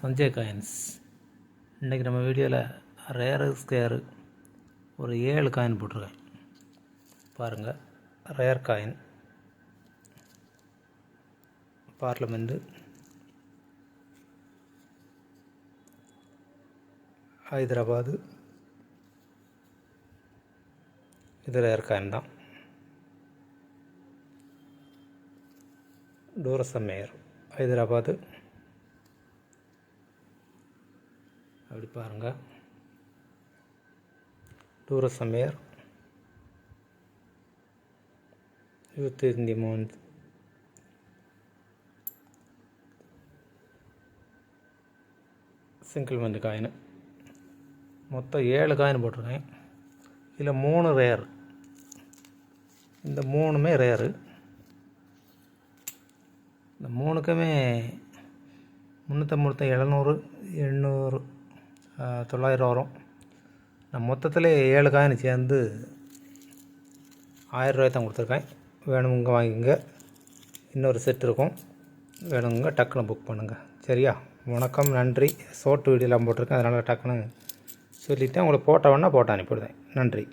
Sanjay coins. இன்றைக்கி நம்ம வீடியோவில் ரேரு ஸ்கேரு ஒரு 7 காயின் போட்டிருக்கேன் பாருங்கள். ரேர் காயின் பார்லிமெண்ட்டு, ஹைதராபாது, இது ரேர் காயின் தான். டூரசமேர் ஹைதராபாது, அப்படி பாருங்கள். டூரசமேர் 23 சிங்கிள் மந்த் காயின். மொத்தம் 7 காயின் போட்டிருக்கேன். இதில் 3 ரேர், இந்த 3மே ரேரு. இந்த 3க்குமே 350, 700, 800, 900 வரும். நான் மொத்தத்தில் 7 காயின் சேர்ந்து 1000 ரூபாய் தான் கொடுத்துருக்கேன். வேணுங்க வாங்கிங்க. இன்னொரு செட் இருக்கும், வேணுங்க டக்குன்னு புக் பண்ணுங்கள். சரியா? வணக்கம், நன்றி. ஷார்ட் வீடியோலாம் போட்டிருக்கேன், அதனால் டக்குன்னு சொல்லிவிட்டேன். உங்களுக்கு போட்டோ வேணால் போட்டு அனுப்பிவிடுவேன். நன்றி.